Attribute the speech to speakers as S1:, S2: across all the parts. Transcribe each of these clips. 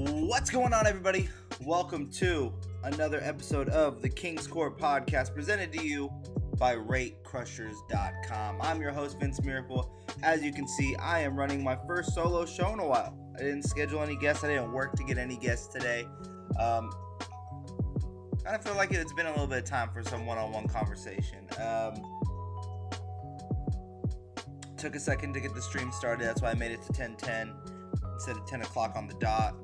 S1: What's going on, everybody? Welcome to another episode of the King's Court Podcast, presented to you by RateCrushers.com. I'm your host, Vince Miracle. As you can see, I am running my first solo show in a while. I didn't schedule any guests. I didn't work to get any guests today. Kind of feel like it's been a little bit of time for some one-on-one conversation. Took a second to get the stream started. That's why I made it to 10:10 instead of 10 o'clock on the dot.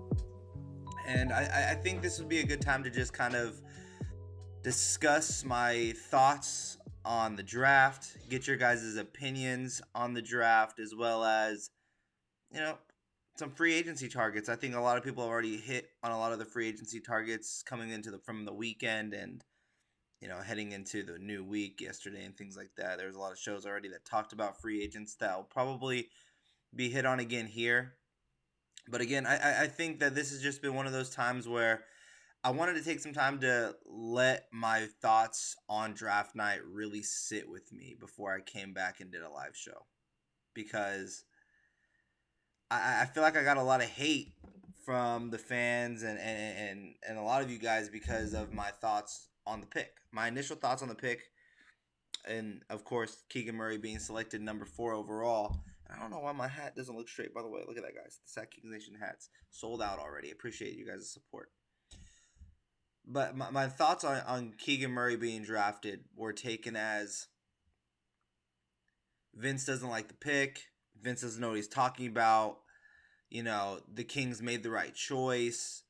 S1: And I think this would be a good time to just kind of discuss my thoughts on the draft, get your guys' opinions on the draft, as well as, some free agency targets. I think a lot of people have already hit on a lot of the free agency targets coming into from the weekend and, heading into the new week yesterday and things like that. There's a lot of shows already that talked about free agents that will probably be hit on again here. But again, I think that this has just been one of those times where I wanted to take some time to let my thoughts on draft night really sit with me before I came back and did a live show. Because I feel like I got a lot of hate from the fans and a lot of you guys because of my thoughts on the pick. My initial thoughts on the pick, and of course, Keegan Murray being selected number 4 overall. I don't know why my hat doesn't look straight, by the way. Look at that, guys. The Sac Kings Nation hats sold out already. Appreciate you guys' support. But my thoughts on Keegan Murray being drafted were taken as Vince doesn't like the pick. Vince doesn't know what he's talking about. The Kings made the right choice.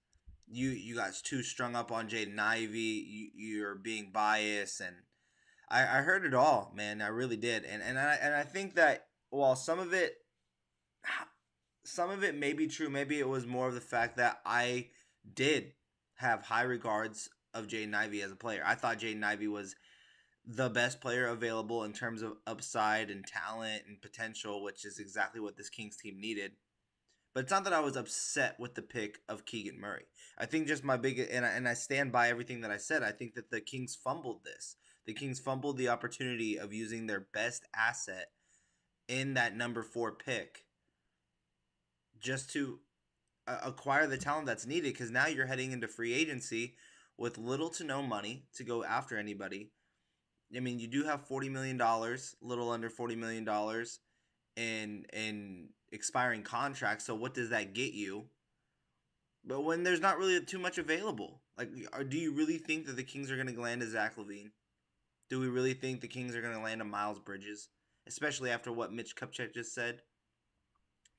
S1: You guys too strung up on Jaden Ivey. You're being biased. And I heard it all, man. I really did. And I think that while some of it may be true, maybe it was more of the fact that I did have high regards of Jaden Ivey as a player. I thought Jaden Ivey was the best player available in terms of upside and talent and potential, which is exactly what this Kings team needed. But it's not that I was upset with the pick of Keegan Murray. I think just my biggest, and I stand by everything that I said, I think that the Kings fumbled this. The Kings fumbled the opportunity of using their best asset in that number 4 pick just to acquire the talent that's needed, because now you're heading into free agency with little to no money to go after anybody. I mean, you do have $40 million, little under $40 million in expiring contracts. So what does that get you? But when there's not really too much available, do you really think that the Kings are going to land a Zach LaVine? Do we really think the Kings are going to land a Miles Bridges, especially after what Mitch Kupchak just said?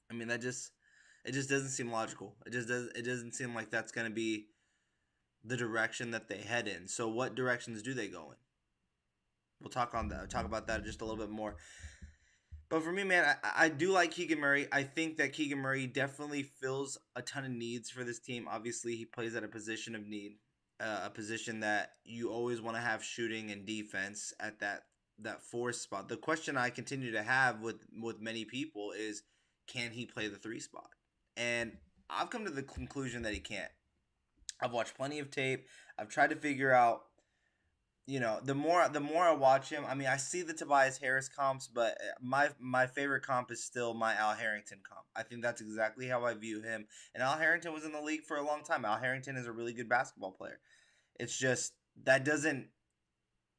S1: I mean, it just doesn't seem logical. It doesn't seem like that's going to be the direction that they head in. So what directions do they go in? We'll talk about that just a little bit more. But for me, man, I do like Keegan Murray. I think that Keegan Murray definitely fills a ton of needs for this team. Obviously, he plays at a position of need, a position that you always want to have shooting and defense at that 4 spot. The question I continue to have with many people is, can he play the 3 spot? And I've come to the conclusion that he can't. I've watched plenty of tape. I've tried to figure out, the more I watch him, I mean, I see the Tobias Harris comps, but my favorite comp is still my Al Harrington comp. I think that's exactly how I view him. And Al Harrington was in the league for a long time. Al Harrington is a really good basketball player. It's just that doesn't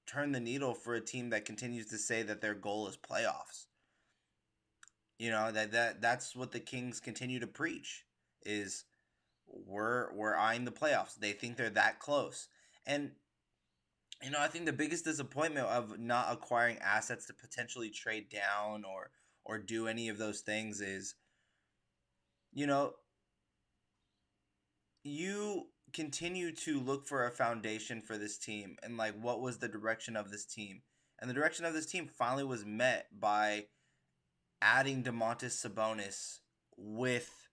S1: turn the needle for a team that continues to say that their goal is playoffs. That's what the Kings continue to preach is we're eyeing the playoffs. They think they're that close. And I think the biggest disappointment of not acquiring assets to potentially trade down or do any of those things is, you continue to look for a foundation for this team and what was the direction of this team. And the direction of this team finally was met by adding Domantas Sabonis with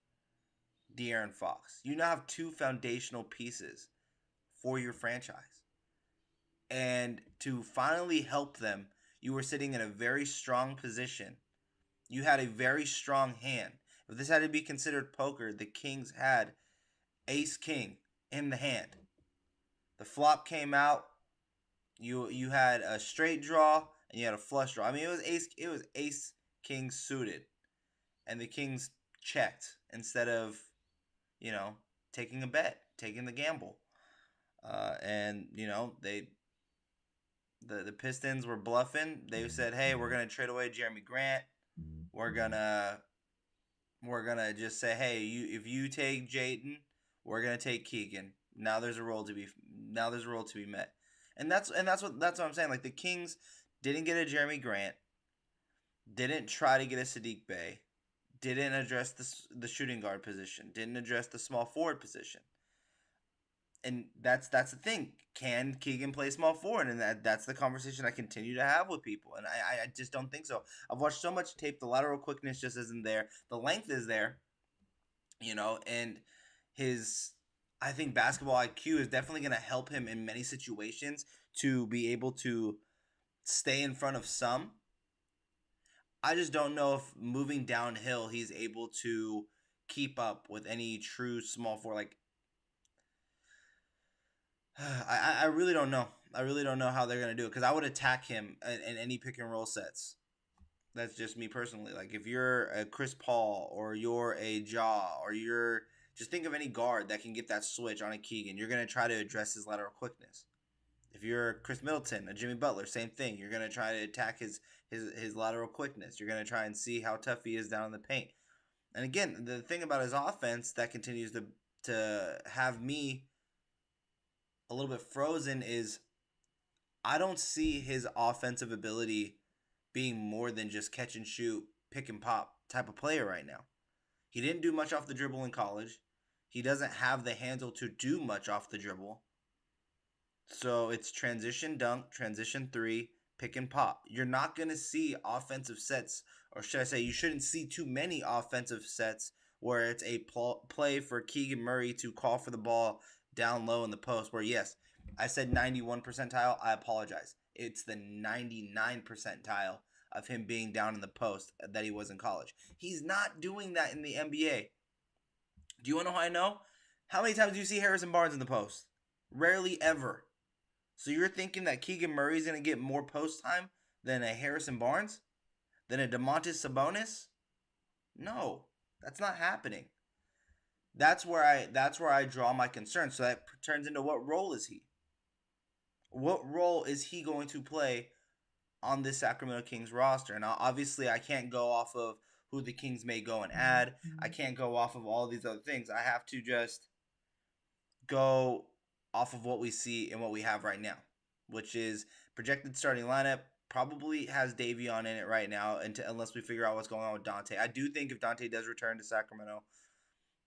S1: De'Aaron Fox. You now have 2 foundational pieces for your franchise. And to finally help them, you were sitting in a very strong position. You had a very strong hand. If this had to be considered poker, the Kings had ace-king in the hand. The flop came out. You had a straight draw and you had a flush draw. I mean, it was ace-king suited. And the Kings checked instead of, taking a bet, taking the gamble. And the Pistons were bluffing. They said, "Hey, we're gonna trade away Jeremy Grant. We're gonna just say, hey, if you take Jayden, we're gonna take Keegan. Now there's a role to be met." And that's what I'm saying. Like, the Kings didn't get a Jeremy Grant, didn't try to get a Sadiq Bey, didn't address the shooting guard position, didn't address the small forward position. And that's the thing. Can Keegan play small forward? And that's the conversation I continue to have with people. And I just don't think so. I've watched so much tape. The lateral quickness just isn't there. The length is there, and his, I think, basketball IQ is definitely going to help him in many situations to be able to stay in front of some. I just don't know if moving downhill he's able to keep up with any true small forward. Like, I really don't know. I really don't know how they're going to do it, because I would attack him in any pick and roll sets. That's just me personally. Like, if you're a Chris Paul or you're a Ja or you're just think of any guard that can get that switch on a Keegan, you're going to try to address his lateral quickness. If you're Chris Middleton, a Jimmy Butler, same thing. You're going to try to attack his lateral quickness. You're going to try and see how tough he is down in the paint. And again, the thing about his offense that continues to have me a little bit frozen is I don't see his offensive ability being more than just catch and shoot, pick and pop type of player right now. He didn't do much off the dribble in college. He doesn't have the handle to do much off the dribble. So it's transition dunk, transition three, pick and pop. You're not going to see offensive sets, or should I say you shouldn't see too many offensive sets where it's a play for Keegan Murray to call for the ball down low in the post, where, yes, I said 91 percentile. I apologize. It's the 99 percentile of him being down in the post that he was in college. He's not doing that in the NBA. Do you want to know how I know? How many times do you see Harrison Barnes in the post? Rarely ever. So you're thinking that Keegan Murray is going to get more post time than a Harrison Barnes? Than a Domantas Sabonis? No, that's not happening. That's where I draw my concern. So that turns into, what role is he? What role is he going to play on this Sacramento Kings roster? Now, obviously, I can't go off of who the Kings may go and add. I can't go off of all these other things. I have to just go off of what we see and what we have right now, which is projected starting lineup. Probably has Davion in it right now, unless we figure out what's going on with Dante. I do think if Dante does return to Sacramento,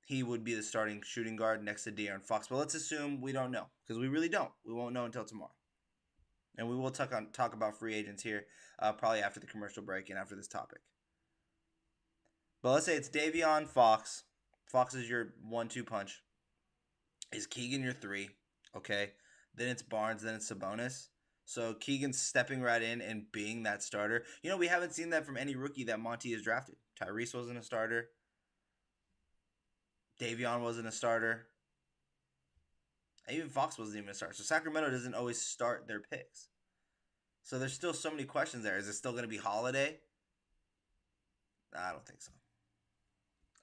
S1: he would be the starting shooting guard next to De'Aaron Fox. But let's assume we don't know, because we really don't. We won't know until tomorrow. And we will talk about free agents here probably after the commercial break and after this topic. But let's say it's Davion, Fox. Fox is your 1-2 punch. Is Keegan your 3? Okay. Then it's Barnes. Then it's Sabonis. So Keegan's stepping right in and being that starter. We haven't seen that from any rookie that Monty has drafted. Tyrese wasn't a starter. Davion wasn't a starter. Even Fox wasn't even a starter. So Sacramento doesn't always start their picks. So there's still so many questions there. Is it still going to be Holiday? I don't think so.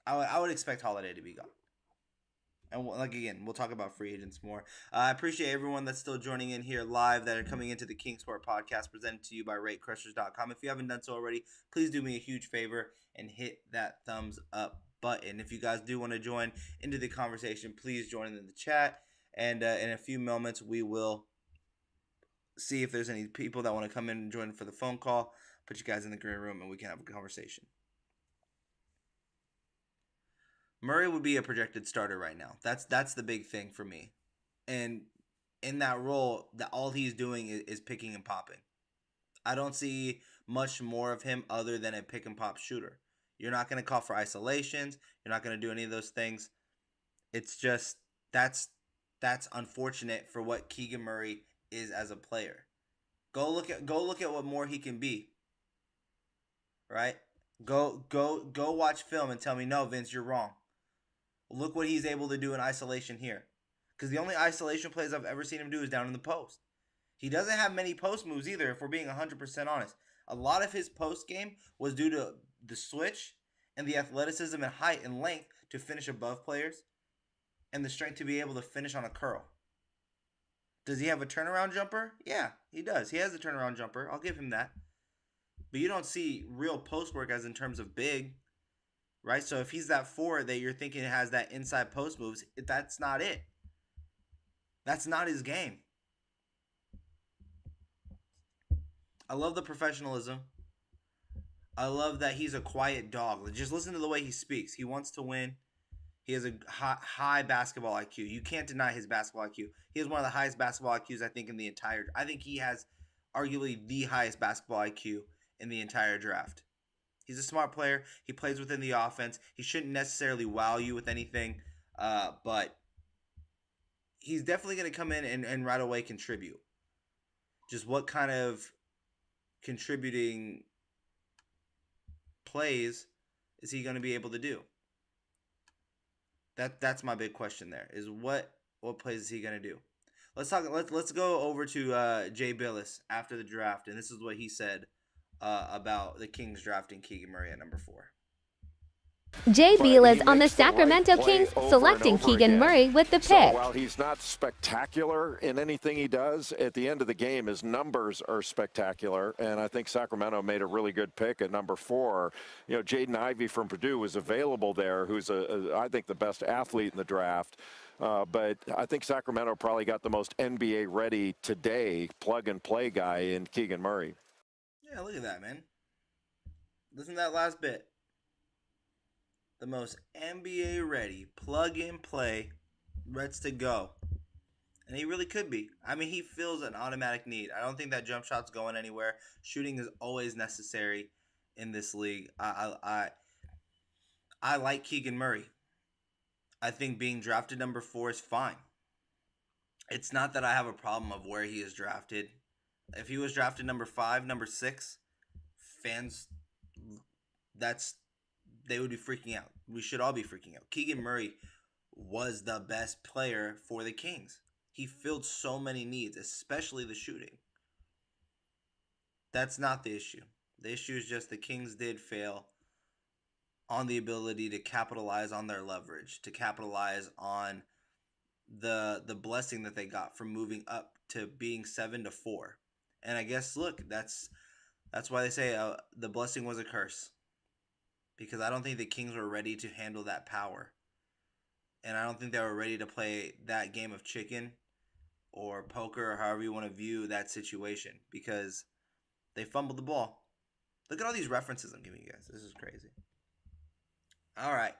S1: I would expect Holiday to be gone. And we'll talk about free agents more. I appreciate everyone that's still joining in here live, that are coming into the King Sport podcast presented to you by RateCrushers.com. If you haven't done so already, please do me a huge favor and hit that thumbs up button. If you guys do want to join into the conversation, please join in the chat. And in a few moments, we will see if there's any people that want to come in and join for the phone call. Put you guys in the green room and we can have a conversation. Murray would be a projected starter right now. That's the big thing for me. And in that role, all he's doing is picking and popping. I don't see much more of him other than a pick and pop shooter. You're not going to call for isolations. You're not going to do any of those things. It's just that's unfortunate for what Keegan Murray is as a player. Go look at what more he can be. Right? Go watch film and tell me, no, Vince, you're wrong. Look what he's able to do in isolation here. Because the only isolation plays I've ever seen him do is down in the post. He doesn't have many post moves either, if we're being 100% honest. A lot of his post game was due to the switch and the athleticism and height and length to finish above players. and the strength to be able to finish on a curl. Does he have a turnaround jumper? Yeah, he does. He has a turnaround jumper. I'll give him that. But you don't see real post work as in terms of big, right? So if he's that forward that you're thinking has that inside post moves, that's not it. That's not his game. I love the professionalism. I love that he's a quiet dog. Just listen to the way he speaks. He wants to win. He has a high basketball IQ. You can't deny his basketball IQ. He has one of the highest basketball IQs, I think, in the entire. I think he has arguably the highest basketball IQ in the entire draft. He's a smart player. He plays within the offense. He shouldn't necessarily wow you with anything, but he's definitely going to come in and right away contribute. Just what kind of contributing plays is he going to be able to do? That's my big question there. Is what plays is he going to do? Let's go over to Jay Billis after the draft, and this is what he said about the Kings drafting Keegan Murray at number 4.
S2: Jay Bilas on the Sacramento Kings selecting Keegan Murray with the pick.
S3: While he's not spectacular in anything he does, at the end of the game, his numbers are spectacular. And I think Sacramento made a really good pick at number 4. You know, Jaden Ivey from Purdue was available there, who's, I think, the best athlete in the draft. But I think Sacramento probably got the most NBA ready today plug-and-play guy in Keegan Murray.
S1: Yeah, look at that, man. Listen to that last bit. The most NBA ready, plug and play, ready to go. And he really could be. I mean, he feels an automatic need. I don't think that jump shot's going anywhere. Shooting is always necessary in this league. I like Keegan Murray. I think being drafted number 4 is fine. It's not that I have a problem of where he is drafted. If he was drafted number 5, number 6, fans, they would be freaking out. We should all be freaking out. Keegan Murray was the best player for the Kings. He filled so many needs, especially the shooting. That's not the issue. The issue is just the Kings did fail on the ability to capitalize on their leverage, to capitalize on the blessing that they got from moving up to being 7-4. And I guess, look, that's why they say the blessing was a curse. Because I don't think the Kings were ready to handle that power. And I don't think they were ready to play that game of chicken or poker or however you want to view that situation. Because they fumbled the ball. Look at all these references I'm giving you guys. This is crazy. All right.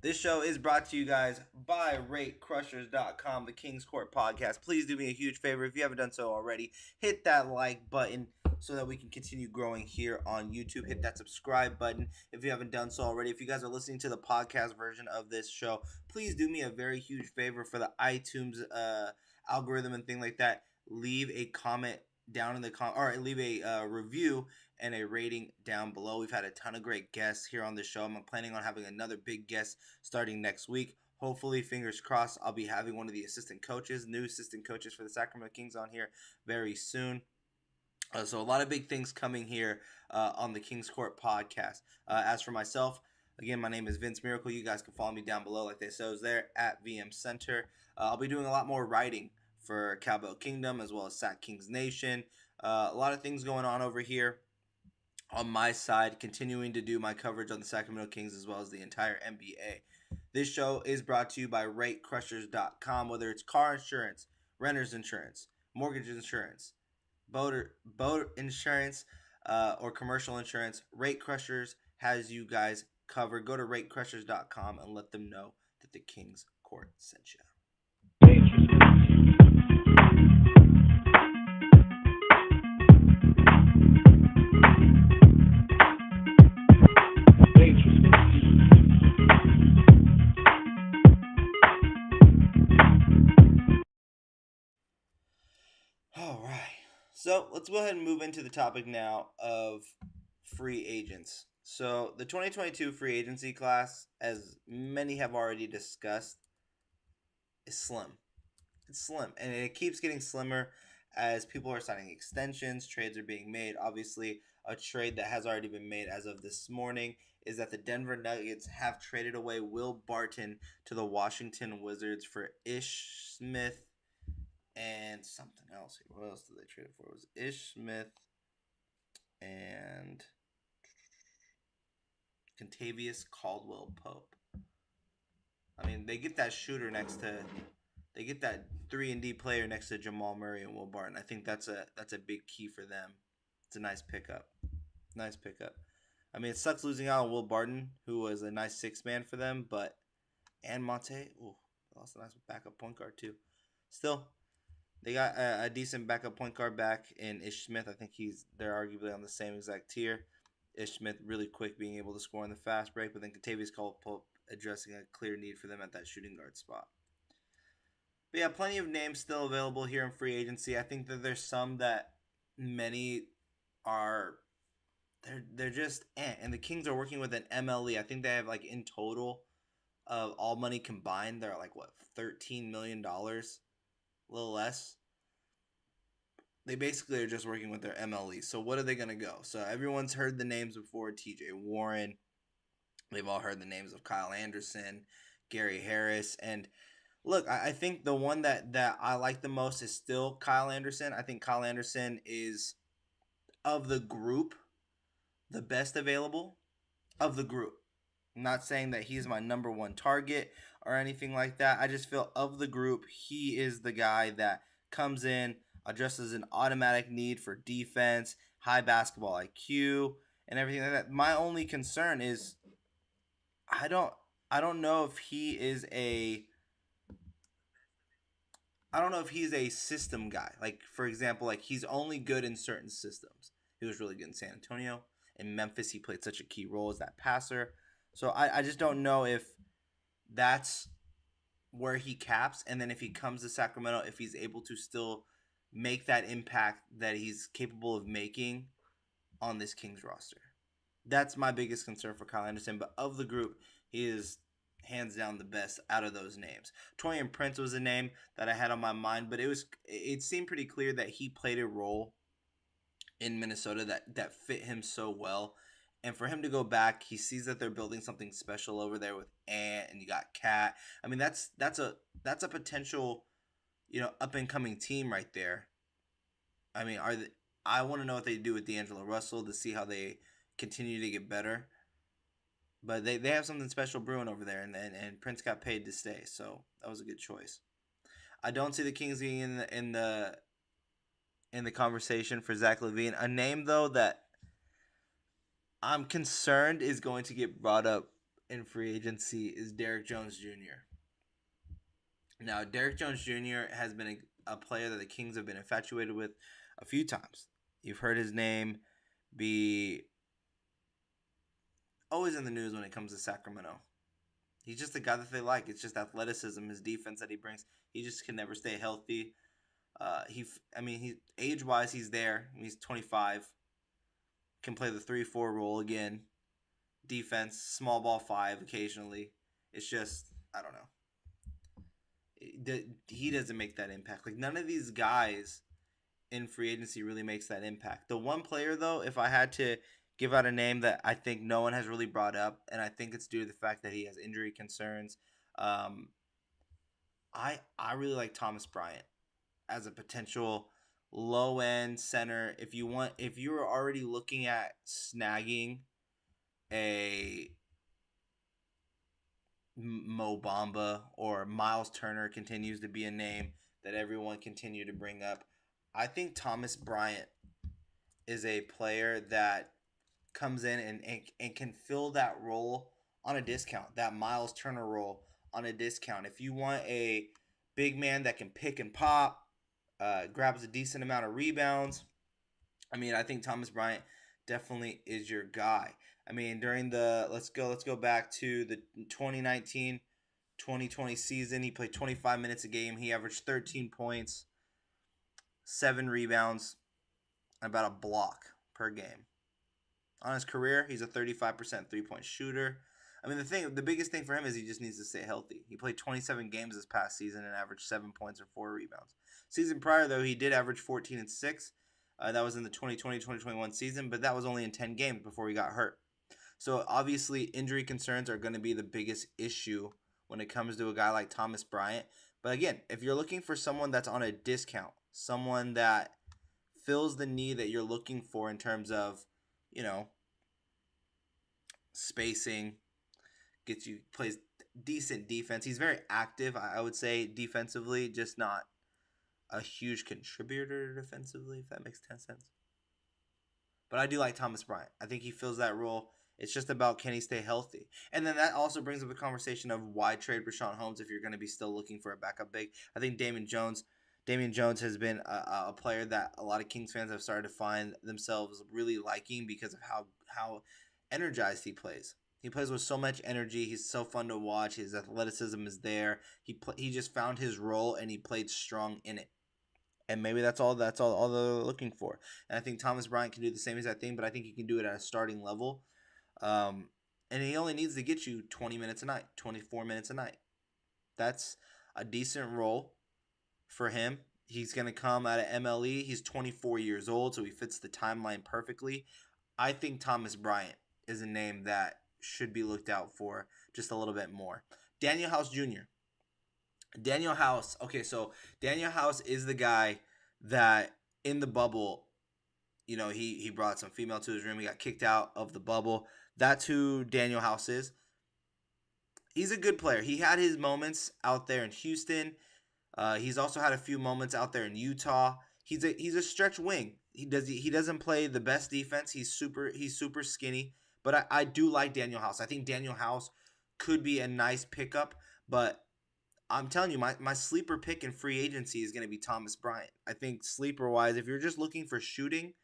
S1: This show is brought to you guys by RateCrushers.com, the Kings Court podcast. Please do me a huge favor. If you haven't done so already, hit that like button so that we can continue growing here on YouTube. Hit that subscribe button if you haven't done so already. If you guys are listening to the podcast version of this show, please do me a very huge favor for the iTunes algorithm and thing like that. Leave a comment down in the or leave a review and a rating down below. We've had a ton of great guests here on the show. I'm planning on having another big guest starting next week. Hopefully, fingers crossed, I'll be having one of the new assistant coaches for the Sacramento Kings on here very soon. So a lot of big things coming here on the Kings Court podcast. As for myself, again, my name is Vince Miracle. You guys can follow me down below like they said there at VM Center. I'll be doing a lot more writing for Cowbell Kingdom as well as Sac Kings Nation. A lot of things going on over here on my side, continuing to do my coverage on the Sacramento Kings as well as the entire NBA. This show is brought to you by RateCrushers.com. Whether it's car insurance, renter's insurance, mortgage insurance, boat insurance, or commercial insurance, Rate Crushers has you guys covered. Go to RateCrushers.com and let them know that the Kings Court sent you. All right. So let's go ahead and move into the topic now of free agents. So the 2022 free agency class, as many have already discussed, is slim. It's slim, and it keeps getting slimmer as people are signing extensions, trades are being made. Obviously, a trade that has already been made as of this morning is that the Denver Nuggets have traded away Will Barton to the Washington Wizards for Ish Smith and something else. What else did they trade it for? It was Ish Smith and Contavious Caldwell Pope. I mean, they get that shooter next to, they get that 3-and-D player next to Jamal Murray and Will Barton. I think that's a big key for them. It's a nice pickup. Nice pickup. I mean, it sucks losing out on Will Barton, who was a nice six-man for them, but and Monte, lost a nice backup point guard too. Still, they got a decent backup point guard back in Ish Smith. I think they're arguably on the same exact tier. Ish Smith really quick, being able to score in the fast break, but then Contavious Caldwell addressing a clear need for them at that shooting guard spot. But yeah, plenty of names still available here in free agency. I think that there's some that many are they're just and the Kings are working with an MLE. I think they have like in total of all money combined, they're like what, $13 million, a little less. They basically are just working with their MLE. So what are they gonna go? So everyone's heard the names before: TJ Warren. They've all heard the names of Kyle Anderson, Gary Harris, and look, I think the one that I like the most is still Kyle Anderson. I think Kyle Anderson is, of the group, the best available of the group. I'm not saying that he's my number one target or anything like that. I just feel of the group, he is the guy that comes in, addresses an automatic need for defense, high basketball IQ, and everything like that. My only concern is I don't know if he is a system guy. Like, for example, like he's only good in certain systems. He was really good in San Antonio. In Memphis, he played such a key role as that passer. So I just don't know if that's where he caps. And then if he comes to Sacramento, if he's able to still make that impact that he's capable of making on this Kings roster. That's my biggest concern for Kyle Anderson. But of the group, he is hands down the best out of those names. Taurean Prince was a name that I had on my mind, but it seemed pretty clear that he played a role in Minnesota that fit him so well. And for him to go back, he sees that they're building something special over there with Ant, and you got Cat. I mean, that's a potential, up and coming team right there. I mean, I want to know what they do with D'Angelo Russell to see how they continue to get better. But they have something special brewing over there, and Prince got paid to stay, so that was a good choice. I don't see the Kings being in the conversation for Zach LaVine. A name though that I'm concerned is going to get brought up in free agency is Derrick Jones Jr. Now, Derrick Jones Jr. has been a player that the Kings have been infatuated with a few times. You've heard his name be always in the news when it comes to Sacramento. He's just the guy that they like. It's just athleticism, his defense that he brings. He just can never stay healthy. He age-wise, he's there. He's 25. Can play the 3-4 role again. Defense, small ball 5 occasionally. It's just, I don't know. He doesn't make that impact. Like, none of these guys in free agency really makes that impact. The one player, though, if I had to give out a name that I think no one has really brought up, and I think it's due to the fact that he has injury concerns, I really like Thomas Bryant as a potential low-end center. If you're already looking at snagging a Mo Bamba, or Miles Turner continues to be a name that everyone continue to bring up, I think Thomas Bryant is a player that comes in and can fill that role on a discount, that Miles Turner role on a discount. If you want a big man that can pick and pop, grabs a decent amount of rebounds, I mean, I think Thomas Bryant definitely is your guy. I mean, during the let's go back to the 2019-2020 season, he played 25 minutes a game. He averaged 13 points, 7 rebounds, and about a block per game. On his career, he's a 35% three-point shooter. I mean, the biggest thing for him is he just needs to stay healthy. He played 27 games this past season and averaged 7 points or 4 rebounds. Season prior, though, he did average 14 and 6. That was in the 2020-2021 season, but that was only in 10 games before he got hurt. So obviously injury concerns are going to be the biggest issue when it comes to a guy like Thomas Bryant. But again, if you're looking for someone that's on a discount, someone that fills the need that you're looking for in terms of, spacing, plays decent defense. He's very active, I would say, defensively, just not a huge contributor defensively, if that makes 10 sense. But I do like Thomas Bryant. I think he fills that role. It's just about, can he stay healthy? And then that also brings up the conversation of why trade Rashawn Holmes if you're going to be still looking for a backup big. I think Damian Jones has been a player that a lot of Kings fans have started to find themselves really liking because of how energized he plays. He plays with so much energy. He's so fun to watch. His athleticism is there. He just found his role and he played strong in it. And maybe that's all they're looking for. And I think Thomas Bryant can do the same exact thing, but I think he can do it at a starting level. And he only needs to get you 20 minutes a night, 24 minutes a night. That's a decent role for him. He's going to come out of MLE. He's 24 years old, so he fits the timeline perfectly. I think Thomas Bryant is a name that should be looked out for just a little bit more. Daniel House Jr. Daniel House. Okay, so Daniel House is the guy that in the bubble, he brought some female to his room. He got kicked out of the bubble. That's who Daniel House is. He's a good player. He had his moments out there in Houston. He's also had a few moments out there in Utah. He's a stretch wing. He doesn't play the best defense. He's super skinny. But I do like Daniel House. I think Daniel House could be a nice pickup. But I'm telling you, my sleeper pick in free agency is going to be Thomas Bryant. I think sleeper-wise, if you're just looking for shooting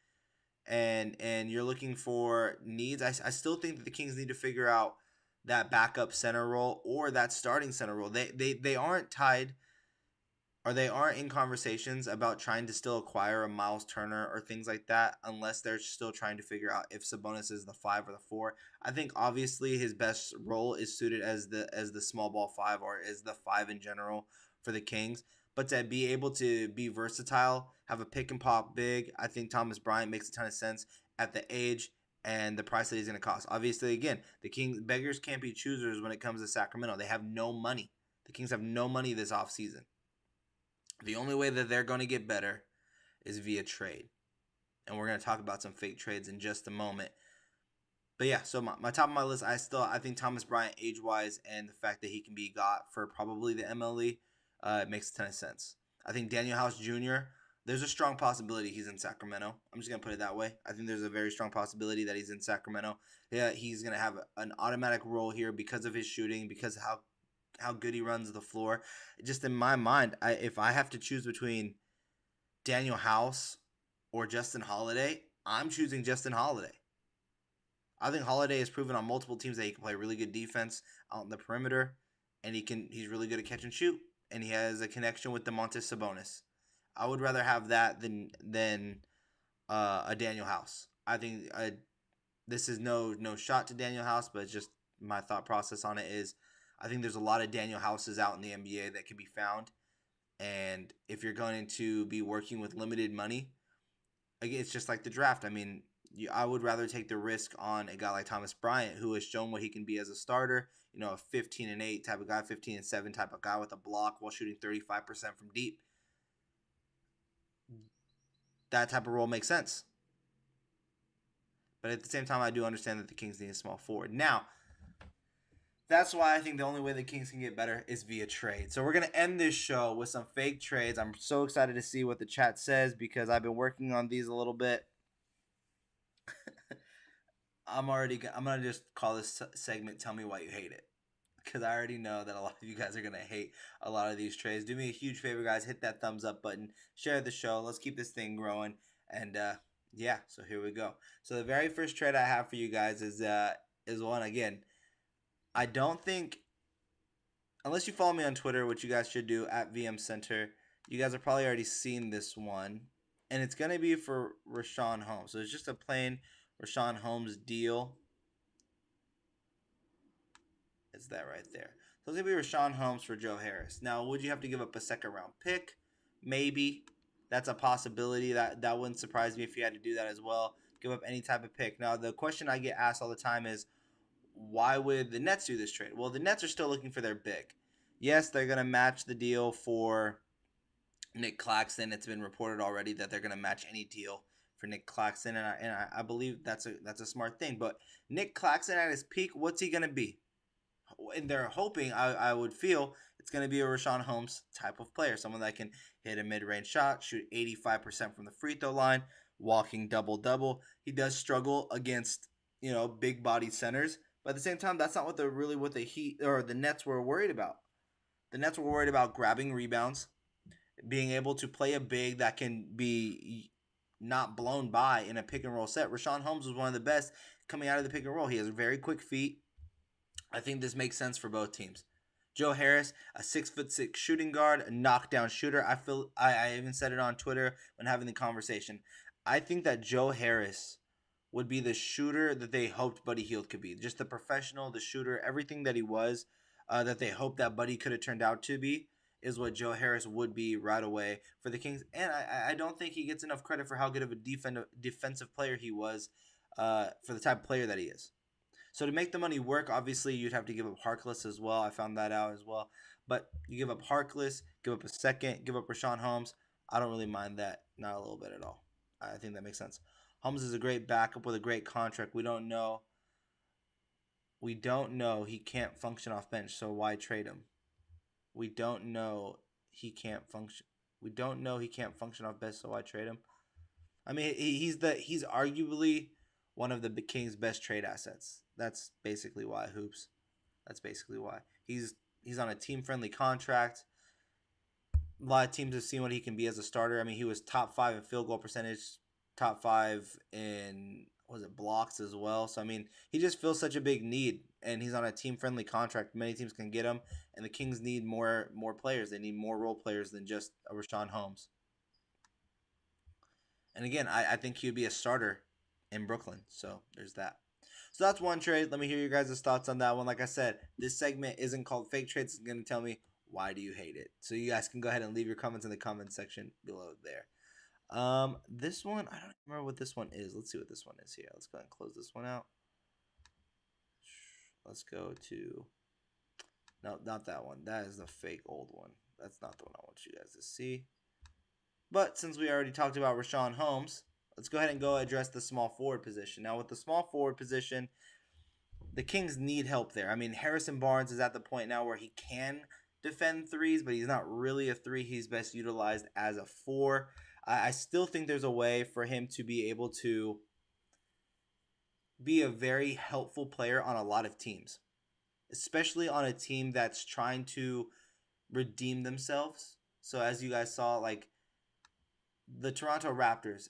S1: and you're looking for needs, I still think that the Kings need to figure out that backup center role or that starting center role. They aren't tied or they aren't in conversations about trying to still acquire a Miles Turner or things like that unless they're still trying to figure out if Sabonis is the 5 or the 4. I think obviously his best role is suited as the small ball 5 or as the 5 in general for the Kings. But to be able to be versatile, have a pick and pop big, I think Thomas Bryant makes a ton of sense at the age and the price that he's going to cost. Obviously, again, the Kings beggars can't be choosers when it comes to Sacramento. They have no money. The Kings have no money this offseason. The only way that they're going to get better is via trade. And we're going to talk about some fake trades in just a moment. But yeah, so my top of my list, I think Thomas Bryant age-wise and the fact that he can be got for probably the MLE, it makes a ton of sense. I think Daniel House Jr., there's a strong possibility he's in Sacramento. I'm just going to put it that way. I think there's a very strong possibility that he's in Sacramento. Yeah, he's going to have an automatic role here because of his shooting, because of how good he runs the floor. Just in my mind, if I have to choose between Daniel House or Justin Holiday, I'm choosing Justin Holiday. I think Holiday has proven on multiple teams that he can play really good defense out in the perimeter, and he's really good at catch and shoot, and he has a connection with Domantas Sabonis. I would rather have that than a Daniel House. I think this is no shot to Daniel House, but it's just my thought process on it is I think there's a lot of Daniel Houses out in the NBA that can be found. And if you're going to be working with limited money, again, it's just like the draft. I mean, I would rather take the risk on a guy like Thomas Bryant, who has shown what he can be as a starter. A 15-8 type of guy, 15-7 type of guy with a block while shooting 35% from deep. That type of role makes sense. But at the same time, I do understand that the Kings need a small forward. Now, that's why I think the only way the Kings can get better is via trade. So we're going to end this show with some fake trades. I'm so excited to see what the chat says because I've been working on these a little bit. I'm going to just call this segment Tell Me Why You Hate It. Because I already know that a lot of you guys are going to hate a lot of these trades. Do me a huge favor, guys. Hit that thumbs up button. Share the show. Let's keep this thing growing. And, yeah, so here we go. So the very first trade I have for you guys is one, again, I don't think, unless you follow me on Twitter, which you guys should do, at VM Center, you guys have probably already seen this one. And it's going to be for Rashawn Holmes. So it's just a plain Rashawn Holmes deal. It's that right there. So it's going to be Rashawn Holmes for Joe Harris. Now, would you have to give up a second-round pick? Maybe. That's a possibility. That wouldn't surprise me if you had to do that as well. Give up any type of pick. Now, the question I get asked all the time is, why would the Nets do this trade? Well, the Nets are still looking for their big. Yes, they're going to match the deal for Nick Claxton. It's been reported already that they're going to match any deal for Nick Claxton, and I believe that's a smart thing. But Nick Claxton at his peak, what's he going to be? And they're hoping, I would feel, it's going to be a Richaun Holmes type of player, someone that can hit a mid-range shot, shoot 85% from the free throw line, walking double-double. He does struggle against, big body centers, but at the same time, that's not what the Heat or the Nets were worried about. The Nets were worried about grabbing rebounds, being able to play a big that can be not blown by in a pick and roll set. Richaun Holmes was one of the best coming out of the pick and roll. He has very quick feet. I think this makes sense for both teams. Joe Harris, a 6'6" shooting guard, a knockdown shooter. I even said it on Twitter when having the conversation. I think that Joe Harris would be the shooter that they hoped Buddy Hield could be. Just the professional, the shooter, everything that he was, that they hoped that Buddy could have turned out to be, is what Joe Harris would be right away for the Kings. And I don't think he gets enough credit for how good of a defensive player he was for the type of player that he is. So to make the money work, obviously you'd have to give up Harkless as well. I found that out as well. But you give up Harkless, give up a second, give up Richaun Holmes. I don't really mind that, not a little bit at all. I think that makes sense. Holmes is a great backup with a great contract. We don't know he can't function off bench, so why trade him? We don't know he can't function. We don't know he can't function off bench, so why trade him? I mean, he's arguably one of the Kings' best trade assets. That's basically why, Hoops. That's basically why. He's on a team-friendly contract. A lot of teams have seen what he can be as a starter. I mean, he was top 5 in field goal percentage, top 5 in, blocks as well. So, I mean, he just feels such a big need, and he's on a team-friendly contract. Many teams can get him, and the Kings need more players. They need more role players than just a Richaun Holmes. And again, I think he would be a starter in Brooklyn. So, there's that. So that's one trade. Let me hear your guys' thoughts on that one. Like I said, this segment isn't called Fake Trades. It's going to tell me, why do you hate it? So you guys can go ahead and leave your comments in the comment section below there. This one, I don't remember what this one is. Let's see what this one is here. Let's go ahead and close this one out. Let's go to, no, not that one. That is the fake old one. That's not the one I want you guys to see. But since we already talked about Richaun Holmes, let's go ahead and go address the small forward position. Now, with the small forward position, the Kings need help there. I mean, Harrison Barnes is at the point now where he can defend threes, but he's not really a 3. He's best utilized as a 4. I still think there's a way for him to be able to be a very helpful player on a lot of teams, especially on a team that's trying to redeem themselves. So as you guys saw, like the Toronto Raptors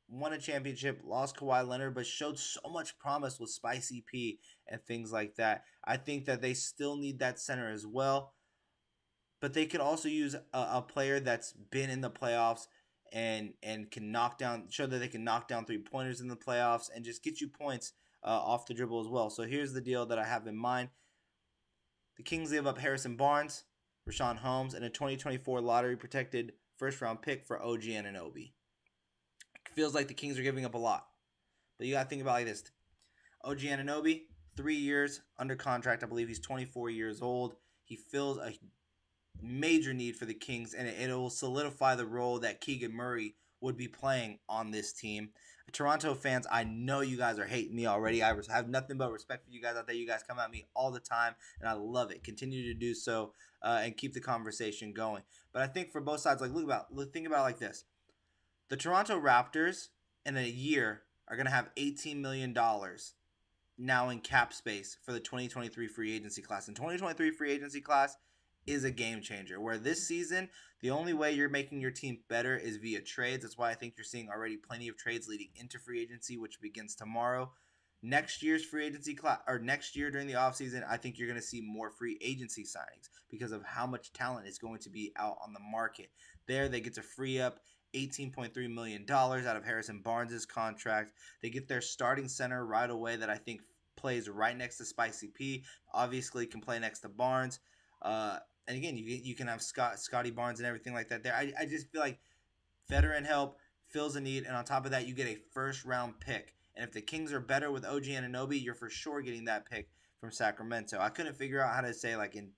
S1: won a championship, lost Kawhi Leonard, but showed so much promise with Spicy P and things like that. I think that they still need that center as well, but they could also use a player that's been in the playoffs and can show that they can knock down 3-pointers in the playoffs and just get you points off the dribble as well. So here's the deal that I have in mind. The Kings give up Harrison Barnes, Richaun Holmes, and a 2024 lottery-protected first-round pick for OG Anunoby. Feels like the Kings are giving up a lot. But you got to think about it like this. OG Anunoby, 3 years under contract. I believe he's 24 years old. He fills a major need for the Kings, and it will solidify the role that Keegan Murray would be playing on this team. Toronto fans, I know you guys are hating me already. I have nothing but respect for you guys out there. You guys come at me all the time, and I love it. Continue to do so and keep the conversation going. But I think for both sides, think about it like this. The Toronto Raptors in a year are going to have $18 million now in cap space for the 2023 free agency class. And 2023 free agency class is a game changer, where this season, the only way you're making your team better is via trades. That's why I think you're seeing already plenty of trades leading into free agency, which begins tomorrow. Next year's free agency class, or next year during the offseason, I think you're going to see more free agency signings because of how much talent is going to be out on the market. There, they get to free up $18.3 million out of Harrison Barnes' contract. They get their starting center right away that I think plays right next to Spicy P. Obviously can play next to Barnes. And again, you can have Scotty Barnes and everything like that there. I just feel like veteran help, fills a need, and on top of that, you get a first-round pick. And if the Kings are better with OG Anunoby, you're for sure getting that pick from Sacramento. I couldn't figure out how to say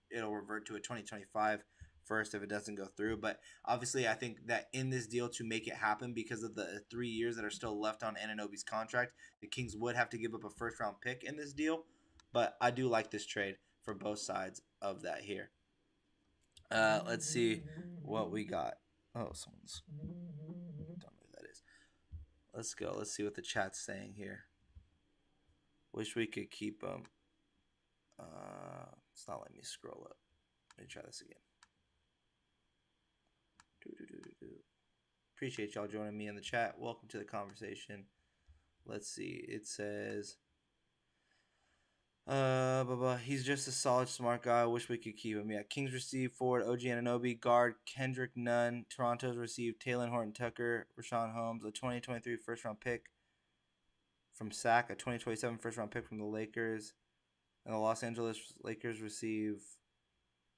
S1: it'll revert to a 2025 first if it doesn't go through. But obviously, I think that in this deal to make it happen because of the 3 years that are still left on Anunoby's contract, the Kings would have to give up a first-round pick in this deal. But I do like this trade for both sides of that here. Let's see what we got. Oh, someone's... don't know who that is. Let's go. Let's see what the chat's saying here. Wish we could keep them. It's not letting me scroll up. Let me try this again. Appreciate y'all joining me in the chat. Welcome to the conversation. Let's see. It says... he's just a solid, smart guy. I wish we could keep him. Yeah, Kings received forward OG Anunoby, guard Kendrick Nunn. Toronto's received Taylor Horton-Tucker, Rashawn Holmes, a 2023 first-round pick from Sac, a 2027 first-round pick from the Lakers. And the Los Angeles Lakers receive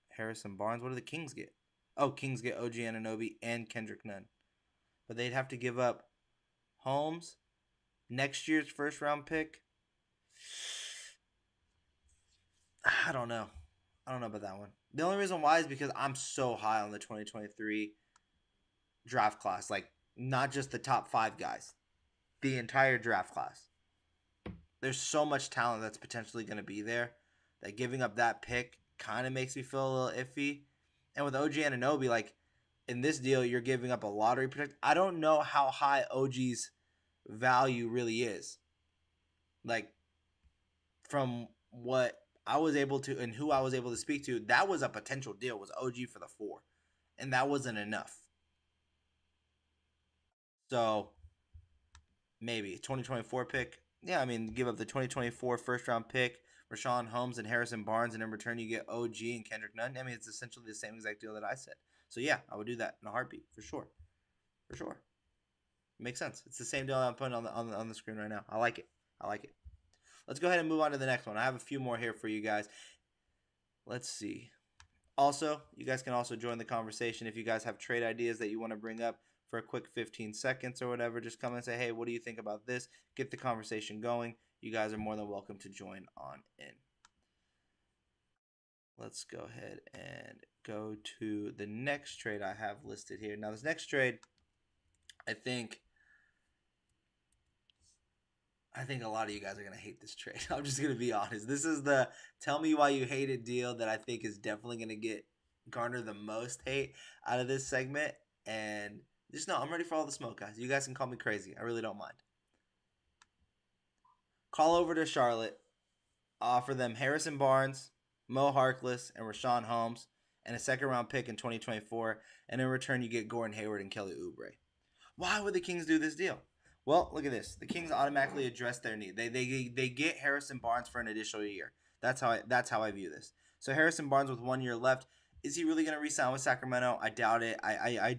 S1: Harrison Barnes. What do the Kings get? Oh, Kings get OG Anunoby and Kendrick Nunn. But they'd have to give up Holmes, next year's first-round pick. I don't know. I don't know about that one. The only reason why is because I'm so high on the 2023 draft class. Like, not just the top 5 guys. The entire draft class. There's so much talent that's potentially going to be there that giving up that pick kind of makes me feel a little iffy. And with OG Anunoby, like, in this deal, you're giving up a lottery pick. I don't know how high OG's value really is. Like, from what I was able to, and who I was able to speak to, that was a potential deal, was OG for the 4. And that wasn't enough. So, maybe 2024 pick. Yeah, I mean, give up the 2024 first-round pick, Rashawn Holmes and Harrison Barnes, and in return you get OG and Kendrick Nunn. I mean, it's essentially the same exact deal that I said. So, yeah, I would do that in a heartbeat, for sure. For sure. Makes sense. It's the same deal I'm putting on the screen right now. I like it. I like it. Let's go ahead and move on to the next one. I have a few more here for you guys. Let's see. Also, you guys can also join the conversation if you guys have trade ideas that you want to bring up for a quick 15 seconds or whatever. Just come and say, hey, what do you think about this? Get the conversation going. You guys are more than welcome to join on in. Let's go ahead and go to the next trade I have listed here. Now, this next trade, I think a lot of you guys are going to hate this trade. I'm just going to be honest. This is the tell me why you hate it deal that I think is definitely going to garner the most hate out of this segment. And just know, I'm ready for all the smoke, guys. You guys can call me crazy. I really don't mind. Call over to Charlotte. Offer them Harrison Barnes, Mo Harkless, and Rashawn Holmes, and a second-round pick in 2024. And in return, you get Gordon Hayward and Kelly Oubre. Why would the Kings do this deal? Well, look at this. The Kings automatically address their need. They get Harrison Barnes for an additional year. That's how I view this. So Harrison Barnes with 1 year left. Is he really going to re-sign with Sacramento? I doubt it. I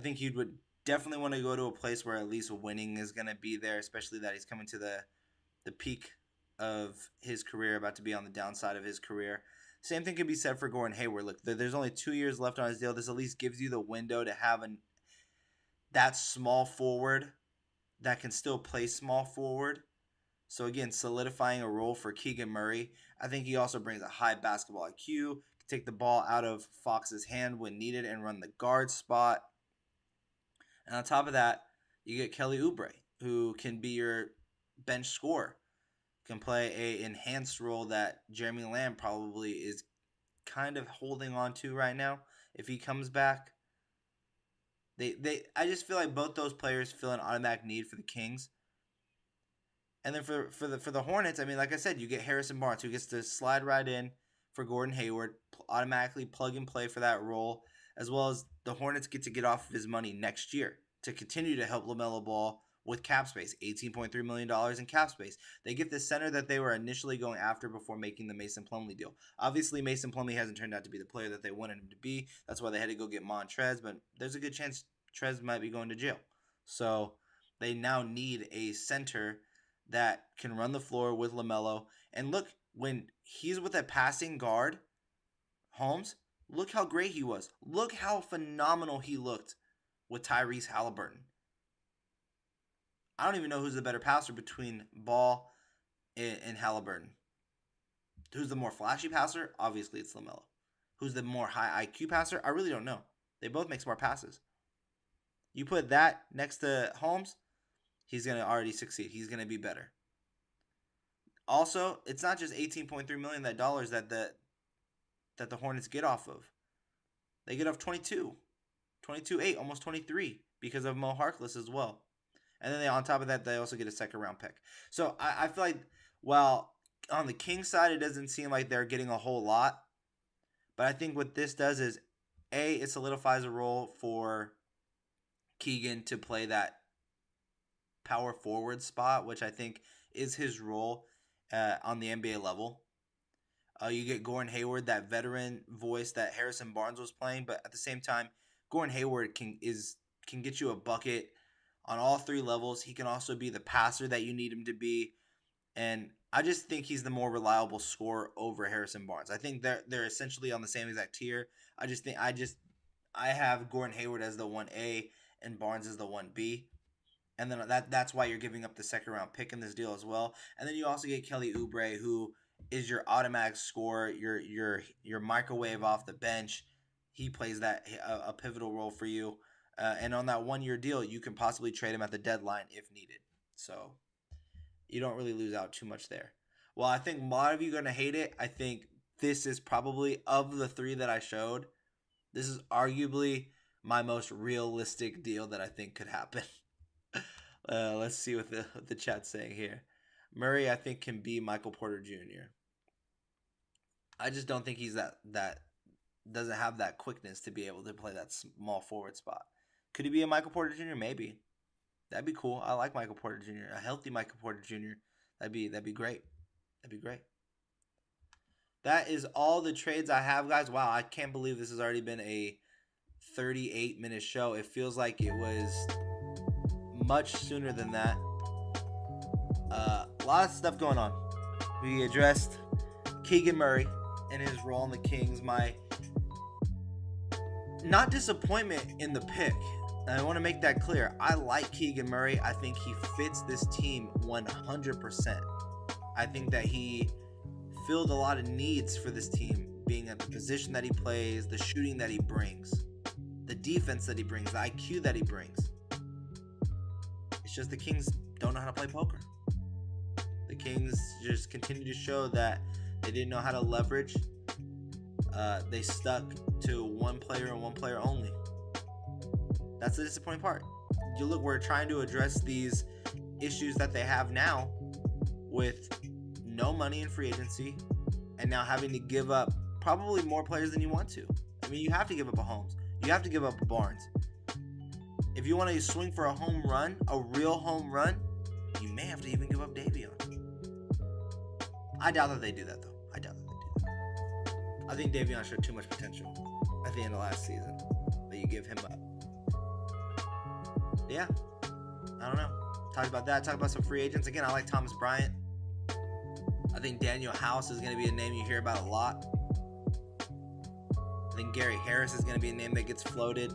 S1: think he would definitely want to go to a place where at least winning is going to be there, especially that he's coming to the peak of his career, about to be on the downside of his career. Same thing can be said for Gordon Hayward. Look, there's only 2 years left on his deal. This at least gives you the window to have that small forward that can still play small forward. So again, solidifying a role for Keegan Murray. I think he also brings a high basketball IQ, can take the ball out of Fox's hand when needed and run the guard spot. And on top of that, you get Kelly Oubre, who can be your bench scorer, can play a enhanced role that Jeremy Lamb probably is kind of holding on to right now if he comes back. I just feel like both those players fill an automatic need for the Kings. And then for the Hornets, I mean, like I said, you get Harrison Barnes, who gets to slide right in for Gordon Hayward, automatically plug and play for that role, as well as the Hornets get off of his money next year to continue to help LaMelo Ball with cap space, $18.3 million in cap space. They get the center that they were initially going after before making the Mason Plumlee deal. Obviously, Mason Plumlee hasn't turned out to be the player that they wanted him to be. That's why they had to go get Montrez, but there's a good chance Trez might be going to jail. So they now need a center that can run the floor with LaMelo. And look, when he's with a passing guard, Holmes, look how great he was. Look how phenomenal he looked with Tyrese Halliburton. I don't even know who's the better passer between Ball and Halliburton. Who's the more flashy passer? Obviously, it's LaMelo. Who's the more high IQ passer? I really don't know. They both make smart passes. You put that next to Holmes, he's going to already succeed. He's going to be better. Also, it's not just $18.3 million that the Hornets get off of. They get off 22.8, almost 23 because of Mo Harkless as well. And then on top of that, they also get a second round pick. So I feel like, well, on the Kings side, it doesn't seem like they're getting a whole lot. But I think what this does is, A, it solidifies a role for Keegan to play that power forward spot, which I think is his role on the NBA level. You get Gordon Hayward, that veteran voice that Harrison Barnes was playing, but at the same time, Gordon Hayward can get you a bucket on all three levels. He can also be the passer that you need him to be, and I just think he's the more reliable scorer over Harrison Barnes. I think they're essentially on the same exact tier. I have Gordon Hayward as the 1A and Barnes as the 1B. And then that's why you're giving up the second round pick in this deal as well. And then you also get Kelly Oubre, who is your automatic scorer, your microwave off the bench. He plays a pivotal role for you. And on that 1 year deal, you can possibly trade him at the deadline if needed. So you don't really lose out too much there. Well, I think a lot of you are going to hate it. I think this is probably, of the three that I showed, this is arguably my most realistic deal that I think could happen. Let's see what the chat's saying here. Murray, I think, can be Michael Porter Jr. I just don't think he's that doesn't have that quickness to be able to play that small forward spot. Could he be a Michael Porter Jr.? Maybe. That'd be cool. I like Michael Porter Jr. A healthy Michael Porter Jr. That'd be great. That'd be great. That is all the trades I have, guys. Wow, I can't believe this has already been a 38-minute show. It feels like it was much sooner than that. A lot of stuff going on. We addressed Keegan Murray and his role in the Kings. My not disappointment in the pick. I want to make that clear. I like Keegan Murray. I think he fits this team 100%. I think that he filled a lot of needs for this team, being at the position that he plays, the shooting that he brings, the defense that he brings, the IQ that he brings. It's just the Kings don't know how to play poker. The Kings just continue to show that they didn't know how to leverage. They stuck to one player and one player only. That's the disappointing part. You look, we're trying to address these issues that they have now with no money in free agency and now having to give up probably more players than you want to. I mean, you have to give up a Holmes. You have to give up a Barnes. If you want to swing for a home run, a real home run, you may have to even give up Davion. I doubt that they do that, though. I doubt that they do that. I think Davion showed too much potential at the end of last season that you give him up. Yeah, I don't know. Talk about that. Talk about some free agents. Again, I like Thomas Bryant. I think Daniel House is going to be a name you hear about a lot. I think Gary Harris is going to be a name that gets floated.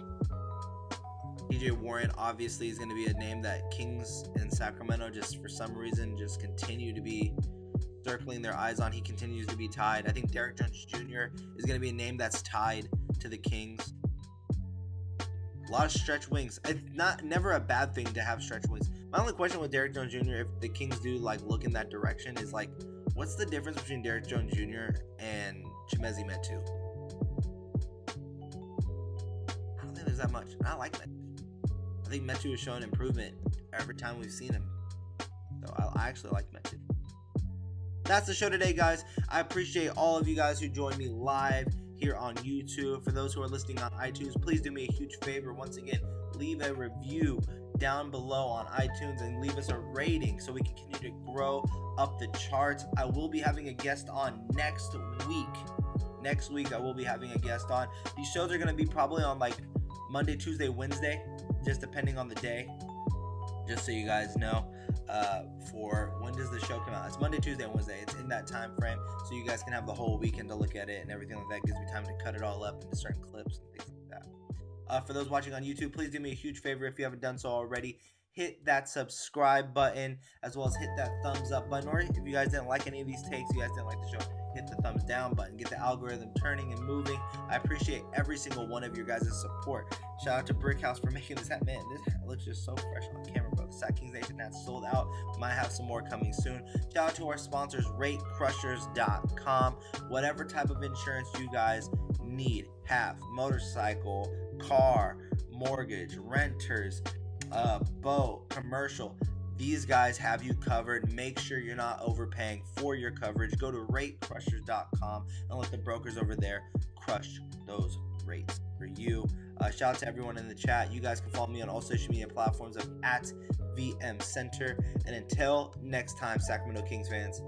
S1: TJ Warren obviously is going to be a name that Kings and Sacramento just for some reason just continue to be circling their eyes on. He continues to be tied. I think Derek Jones Jr. is going to be a name that's tied to the Kings. A lot of stretch wings. It's never a bad thing to have stretch wings. My only question with Derek Jones Jr., if the Kings do look in that direction, is what's the difference between Derek Jones Jr. and Chimezie Metu? I don't think there's that much. I like Metu. I think Metu has shown improvement every time we've seen him. So I actually like Metu. That's the show today, guys. I appreciate all of you guys who joined me live here on YouTube. For those who are listening on iTunes, please do me a huge favor. Once again, leave a review down below on iTunes and leave us a rating so we can continue to grow up the charts. I will be having a guest on next week. Next week, I will be having a guest on. These shows are going to be probably on Monday, Tuesday, Wednesday, just depending on the day. Just so you guys know, for when does the show come out? It's Monday, Tuesday, and Wednesday. It's in that time frame, so you guys can have the whole weekend to look at it and everything like that. Gives me time to cut it all up into certain clips and things like that. For those watching on YouTube, please do me a huge favor if you haven't done so already. Hit that subscribe button, as well as hit that thumbs up button. Or if you guys didn't like any of these takes, you guys didn't like the show, hit the thumbs down button. Get the algorithm turning and moving. I appreciate every single one of your guys' support. Shout out to Brickhouse for making this hat. Man, this hat looks just so fresh on camera, bro. The Sac Kings Nation hat's sold out. Might have some more coming soon. Shout out to our sponsors, ratecrushers.com. Whatever type of insurance you guys need, have motorcycle, car, mortgage, renters, boat, commercial, these guys have you covered. Make sure you're not overpaying for your coverage. Go to ratecrushers.com and let the brokers over there crush those rates for you. Shout out to everyone in the chat. You guys can follow me on all social media platforms of @VMCenter. And until next time, Sacramento Kings fans,